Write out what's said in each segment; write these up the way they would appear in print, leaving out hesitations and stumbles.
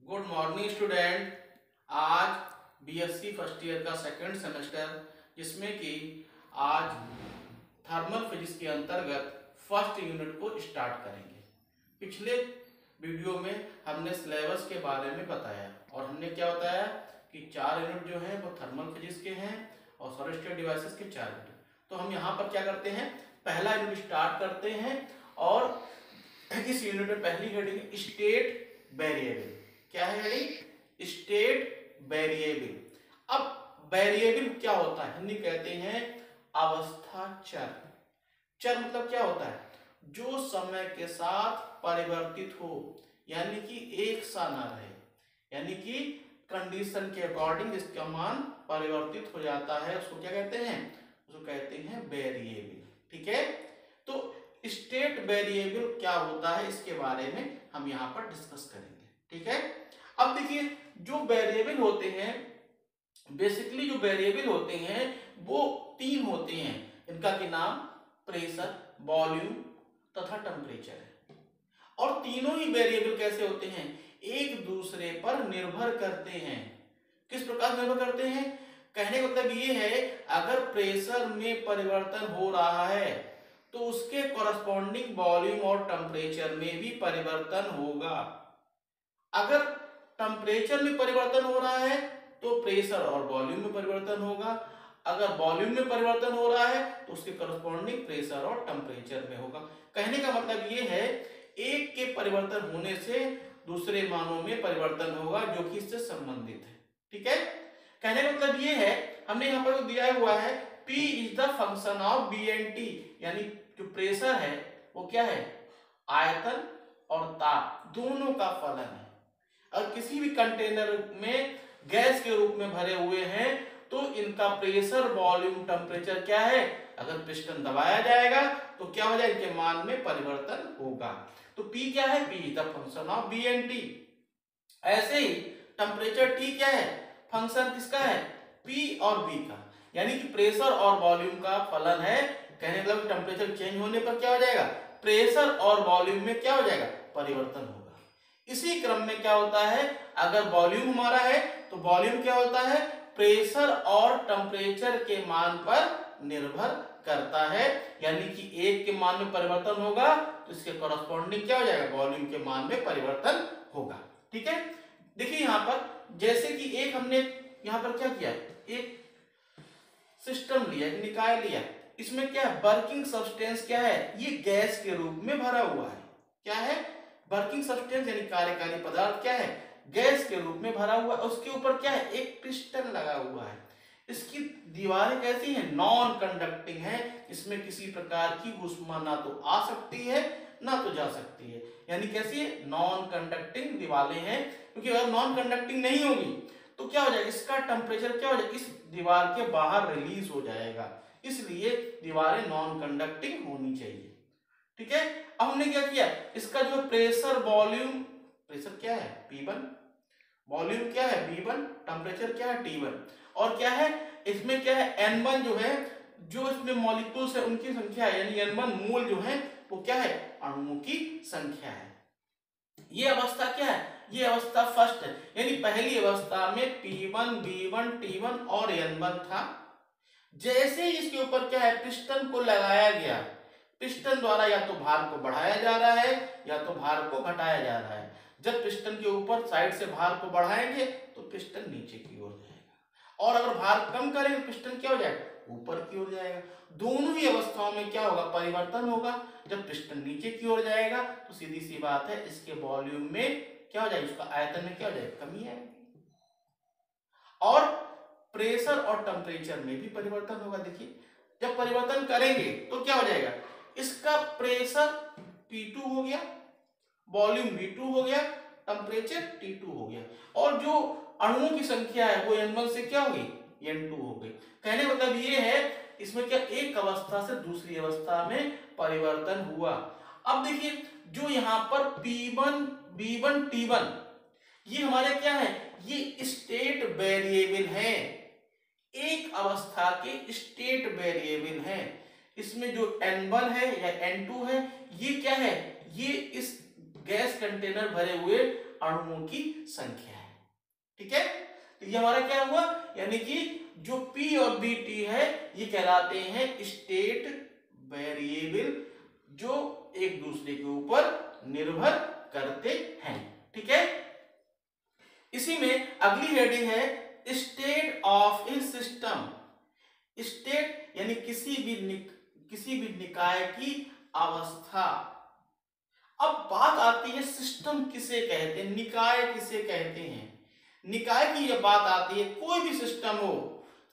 Good morning student. आज BSc first year का second semester, जिसमें कि आज थर्मल फिजिक्स के अंतर्गत फर्स्ट यूनिट को स्टार्ट करेंगे। पिछले वीडियो में हमने सिलेबस के बारे में बताया और हमने क्या बताया कि 4 यूनिट जो हैं वो थर्मल फिजिक्स के हैं और सॉलिड स्टेट डिवाइसेस के 4 यूनिट। तो हम यहाँ पर क्या करते हैं, पहला यूनिट स्टार्ट करते हैं और इस यूनिट में पहली हेडिंग स्टेट वेरिएबल। क्या है हेडिंग? State variable. अब वेरिएबल क्या होता है? हिंदी कहते हैं अवस्था चर। चर मतलब क्या होता है? जो समय के साथ परिवर्तित हो, यानी कि एक सा ना रहे, यानी कि कंडीशन के अकॉर्डिंग इसका मान परिवर्तित हो जाता है, उसको क्या कहते हैं? उसको कहते हैं वेरिएबल। ठीक है, तो स्टेट वेरिएबल क्या होता है इसके बारे में हम यहाँ पर डिस्कस करेंगे। ठीक है, अब देखिए जो वेरिएबल होते हैं, बेसिकली जो वेरिएबल होते हैं वो 3 होते हैं। इनका के नाम प्रेशर, वॉल्यूम तथा टेम्परेचर है। और तीनों ही वेरिएबल कैसे होते हैं? एक दूसरे पर निर्भर करते हैं। किस प्रकार निर्भर करते हैं? कहने का मतलब ये है, अगर प्रेशर में परिवर्तन हो रहा है तो उसके कॉरस्पॉन्डिंग वॉल्यूम और टेम्परेचर में भी परिवर्तन होगा। अगर टेम्परेचर में परिवर्तन हो रहा है तो प्रेशर और वॉल्यूम में परिवर्तन होगा। अगर वॉल्यूम में परिवर्तन हो रहा है तो उसके कॉरस्पॉन्डिंग प्रेशर और टेम्परेचर में होगा। कहने का मतलब ये है, एक के परिवर्तन होने से दूसरे मानों में परिवर्तन होगा जो कि इससे संबंधित है। ठीक है, कहने का मतलब ये है, हमने यहाँ पर दिया हुआ है P is the function of B and T, यानी जो प्रेशर है वो क्या है? आयतन और ताप दोनों का फलन है। और किसी भी कंटेनर में गैस के रूप में भरे हुए हैं तो इनका प्रेशर, वॉल्यूम, टेम्परेचर क्या है? अगर पिस्टन दबाया जाएगा तो क्या हो जाएगा? इनके मान में परिवर्तन होगा। तो P क्या है? P the function of B and T. ऐसे ही टेम्परेचर T क्या है? फंक्शन किसका है? P और B का, यानी कि प्रेशर और वॉल्यूम का फलन है। कहने का मतलब टेम्परेचर चेंज होने पर क्या हो जाएगा? प्रेशर और वॉल्यूम में क्या हो जाएगा? परिवर्तन होगा। इसी क्रम में क्या होता है, अगर वॉल्यूम हमारा है तो वॉल्यूम क्या होता है? प्रेशर और टेम्परेचर के मान पर निर्भर करता है, यानी कि एक के मान में परिवर्तन होगा तो इसके कॉरस्पॉन्डिंग क्या हो जाएगा? वॉल्यूम के मान में परिवर्तन होगा। ठीक है, देखिए यहाँ पर जैसे कि एक हमने यहाँ पर क्या किया, एक सिस्टम लिया, एक निकाय लिया। इसमें क्या है? वर्किंग सब्सटेंस क्या है? ये गैस के रूप में भरा हुआ है। क्या है? वर्किंग सब्सटेंस यानी कार्यकारी पदार्थ क्या है? गैस के रूप में भरा हुआ। उसके ऊपर क्या है? एक पिस्टन लगा हुआ है। इसकी दीवारें कैसी हैं? नॉन कंडक्टिंग है। इसमें किसी प्रकार की ऊष्मा ना तो आ सकती है ना तो जा सकती है, यानी कैसी है? नॉन कंडक्टिंग दीवारें हैं। क्योंकि अगर नॉन कंडक्टिंग नहीं होगी तो क्या हो जाएगा? इसका टेम्परेचर क्या हो जाएगा? इस दीवार के बाहर रिलीज हो जाएगा। इसलिए दीवारें नॉन कंडक्टिंग होनी चाहिए। ठीक है, अब हमने क्या किया, इसका जो प्रेशर, वॉल्यूम, प्रेशर क्या है? P1, वॉल्यूम क्या है? V1, टेम्परेचर क्या है? T1, और क्या है इसमें? क्या है? N1 जो है, जो इसमें मॉलिक्यूल्स है उनकी संख्या है, यानी N1 मोल जो है वो क्या है? अणुओं की संख्या है। ये अवस्था क्या है? ये अवस्था फर्स्ट है, यानी पहली अवस्था में P1, V1, T1 और N1 था। जैसे ही इसके ऊपर क्या है? पिस्टन को लगाया गया, पिस्टन द्वारा या तो भार को बढ़ाया जा रहा है या तो भार को घटाया जा रहा है। जब पिस्टन के ऊपर साइड से भार को बढ़ाएंगे तो पिस्टन नीचे की ओर जाएगा, और अगर भार कम करेंगे पिस्टन क्या हो जाएगा? ऊपर की ओर जाएगा। दोनों ही अवस्थाओं में क्या होगा? परिवर्तन होगा। जब पिस्टन नीचे की ओर जाएगा तो सीधी सी बात है, इसके वॉल्यूम में क्या हो जाएगा? उसका आयतन में क्या हो जाएगा? कमी आएगी। और प्रेशर और टेम्परेचर में भी परिवर्तन होगा। देखिए, जब परिवर्तन करेंगे तो क्या हो जाएगा? इसका प्रेशर P2 हो गया, वॉल्यूम V2 हो गया, टेम्परेचर T2 हो गया, और जो अणुओं की संख्या है वो N1 से क्या होगी? N2 हो गई। कहने का मतलब ये है, इसमें क्या एक अवस्था से दूसरी अवस्था में परिवर्तन हुआ। अब देखिए, जो यहाँ पर P1, V1, T1 ये हमारे क्या है? ये स्टेट वेरिएबल है, एक अवस्था के स्टेट वेरिएबल है। इसमें जो N1 है या N2 है, ये क्या है? ये इस गैस कंटेनर भरे हुए अणुओं की संख्या है। ठीक है, तो ये हमारा क्या हुआ, यानी कि जो P और BT है ये कहलाते हैं स्टेट वेरिएबल, जो एक दूसरे के ऊपर निर्भर करते हैं। ठीक है, इसी में अगली हेडिंग है state of a system. State यानी किसी भी निकाय की अवस्था। अब बात आती है सिस्टम किसे कहते हैं, निकाय किसे कहते हैं। निकाय की यह बात आती है कोई भी सिस्टम हो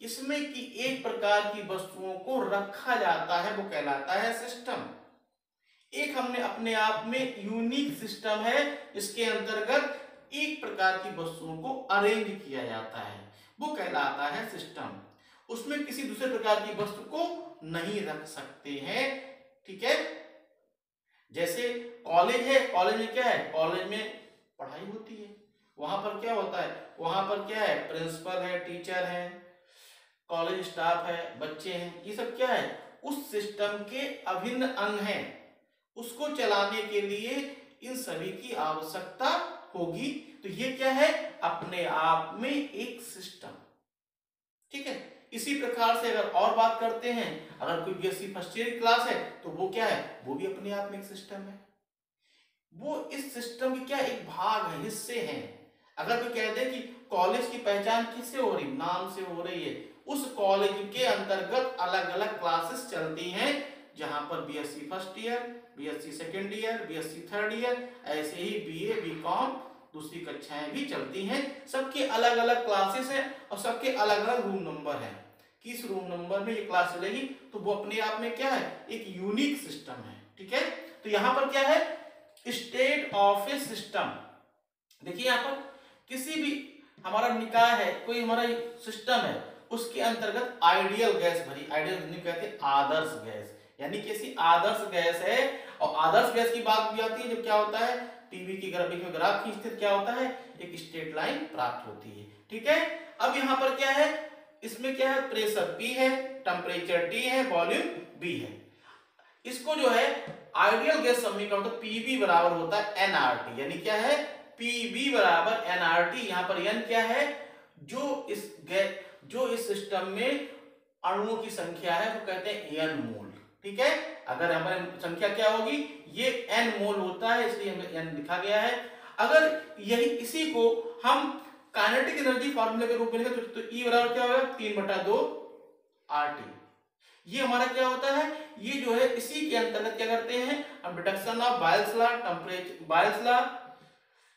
इसमें कि एक प्रकार की वस्तुओं को रखा जाता है, वो कहलाता है सिस्टम। एक हमने अपने आप में यूनिक सिस्टम है, इसके अंतर्गत एक प्रकार की वस्तुओं को अरेंज किया जाता है, वो कहलाता है सिस्टम। उसमें किसी दूसरे प्रकार की वस्तु को नहीं रख सकते हैं। ठीक है, जैसे कॉलेज है, कॉलेज में क्या है, कॉलेज में पढ़ाई होती है, वहां पर क्या होता है, वहां पर क्या है, प्रिंसिपल है, टीचर है, कॉलेज स्टाफ है, बच्चे हैं, ये सब क्या है, उस सिस्टम के अभिन्न अंग हैं। उसको चलाने के लिए इन सभी की आवश्यकता होगी, तो ये क्या है, अपने आप में एक सिस्टम। ठीक है, इसी प्रकार से अगर और बात करते हैं, अगर कोई बीएससी फर्स्ट ईयर की क्लास है तो वो क्या है, वो भी अपने आप में एक सिस्टम है। वो इस सिस्टम की क्या एक भाग है, हिस्से हैं। अगर कोई कह दे कि कॉलेज की पहचान किससे हो रही, नाम से हो रही है, उस कॉलेज के अंतर्गत अलग अलग क्लासेस चलती हैं, जहां पर BSc first year, BSc second year, BSc third year, ऐसे ही बीए, बीकॉम दूसरी कक्षाएं भी चलती हैं। सबके अलग अलग क्लासेस हैं और सबके अलग अलग रूम नंबर हैं। किस रूम नंबर में ये क्लास चलेगी, तो वो अपने आप में क्या है, एक यूनिक सिस्टम है। ठीक है, तो यहां पर क्या है, स्टेट ऑफ ए सिस्टम। देखिए यहां पर किसी भी हमारा निकाय है, कोई हमारा सिस्टम है, उसके अंतर्गत आइडियल गैस भरी, आइडियल कहते हैं आदर्श गैस, यानी किसी आदर्श गैस है। और आदर्श गैस की बात भी आती है जब क्या होता है, टीवी की ग्राफिक में ग्राफ खींचते क्या होता है, एक स्ट्रेट लाइन प्राप्त होती है। ठीक है, अब यहां पर क्या है, इसमें क्या है, प्रेशर P है, टेम्परेचर T है, वॉल्यूम V है। इसको जो है आइडियल गैस समीकरण तो PV बराबर होता है nRT, यानी क्या है, PV बराबर nRT। यहां पर n क्या है, जो इस सिस्टम में अणुओं की संख्या है वो कहते हैं n मोल। ठीक है, अगर हमारे संख्या क्या होगी, ये n मोल होता है, इसलिए हमें n लिखा गया है। अगर यही इसी को हम काइनेटिक एनर्जी फार्मूले के रूप में लिखें तो E बराबर क्या होगा, 3/2 RT। ये हमारा क्या होता है, ये जो है इसी के अंतर्गत क्या करते हैं, हम reduction of Boyle's law, temperature Boyle's law,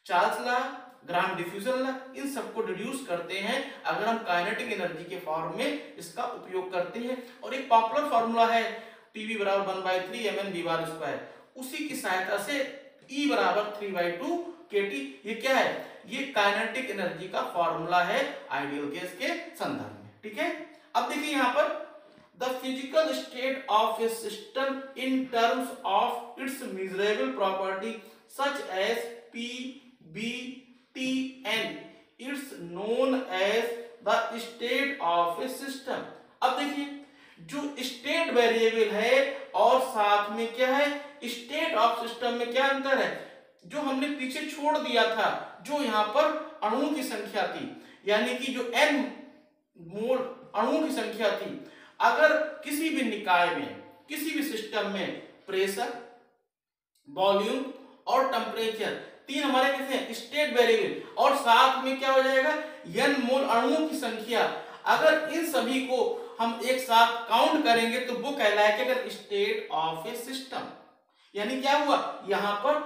Charles law, Graham diffusion law, इन सबको रिड्यूस करते हैं अगर हम काइनेटिक एनर्जी के फॉर्म में इसका उपयोग करते हैं। और एक पॉपुलर फार्मूला है PV बराबर 1/3 mn/v², उसी की सहायता से E बराबर 3/2 kT। ये क्या है, ये काइनेटिक एनर्जी का फॉर्मूला है आइडियल गैस के संदर्भ में। ठीक है, अब देखिए यहां पर the physical state of a system in terms of its measurable property such as P, B, T and it's known as the state of a system। अब देखिए जो स्टेट वेरिएबल है और साथ में क्या है, स्टेट ऑफ सिस्टम में क्या अंतर है, जो हमने पीछे छोड़ दिया था, जो यहां पर अणुओं की संख्या थी, यानी कि जो n मोल अणुओं की संख्या थी, अगर किसी भी निकाय में, किसी भी सिस्टम में प्रेशर, वॉल्यूम और टेम्परेचर, तीन हमारे कितने हैं, स्टेट वेरिएबल, और साथ में क्या हो जाएगा, n मोल अणुओं की संख्या, अगर इन सभी को हम एक साथ काउंट करेंगे तो वो कहलाएगा स्टेट ऑफ ए सिस्टम। यानी क्या हुआ, यहां पर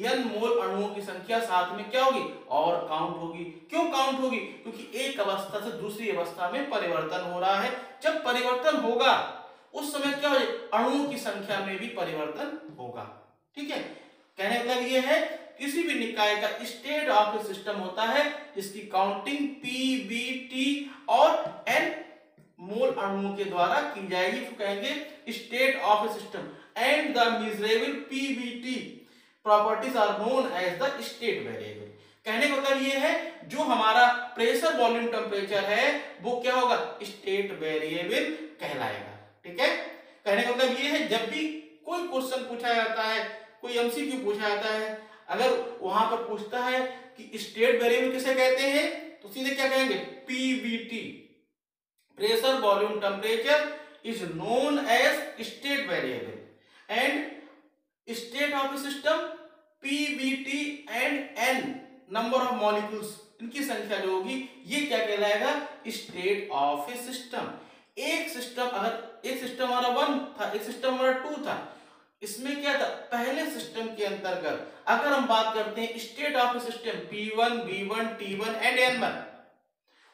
n मोल अणुओं की संख्या साथ में क्या होगी, और काउंट होगी। क्यों काउंट होगी, क्योंकि एक अवस्था से दूसरी अवस्था में परिवर्तन हो रहा है। जब परिवर्तन होगा उस समय क्या हो, अणुओं की संख्या में भी परिवर्तन होगा। ठीक है, कहने का मतलब ये है किसी भी निकाय का स्टेट ऑफ ए सिस्टम होता है जिसकी काउंटिंग P, B, T और n मोल अणुओं के द्वारा की जाएगी, तो कहेंगे state of a system and the measurable P, B, T properties are known as the state variable. कहने का मतलब ये है जो हमारा प्रेशर, वॉल्यूम, टेम्परेचर है वो क्या होगा, स्टेट वेरिएबल कहलाएगा। ठीक है, कहने का मतलब ये है जब भी कोई क्वेश्चन पूछा जाता है, कोई एमसीक्यू पूछा जाता है, अगर वहां पर पूछता है कि स्टेट वेरिएबल किसे कहते हैं तो सीधे क्या कहेंगे, PVT, pressure volume temperature is known as state variable and state of system PVT and N number of molecules, इनकी संख्या जो होगी ये क्या कहलाएगा, स्टेट ऑफ ए सिस्टम। एक सिस्टम हमारा 1 था, एक सिस्टम हमारा 2 था, इसमें क्या था, पहले सिस्टम के अंतर्गत अगर हम बात करते हैं state of a system P1 B1 T1 and N1,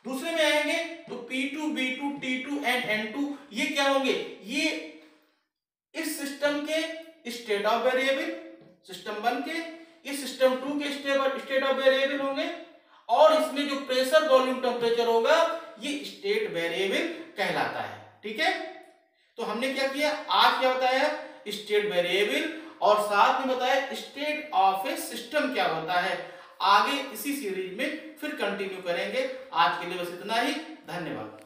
दूसरे में आएंगे तो P2 B2 T2 and N2, ये क्या होंगे, ये इस सिस्टम के स्टेट ऑफ वेरिएबल, सिस्टम 1 के, इस सिस्टम 2 के स्टेट ऑफ वेरिएबल होंगे, और इसमें जो प्रेशर वॉल्यूम टेम्परेचर होगा ये स्टेट वेरिएबल कहलाता है। ठीक है, तो हमने क्या किया, आज क्या बताया, स्टेट वेरिएबल, और साथ में बताया स्टेट ऑफ ए सिस्टम क्या होता है। आगे इसी सीरीज में फिर कंटिन्यू करेंगे। आज के लिए बस इतना ही, धन्यवाद।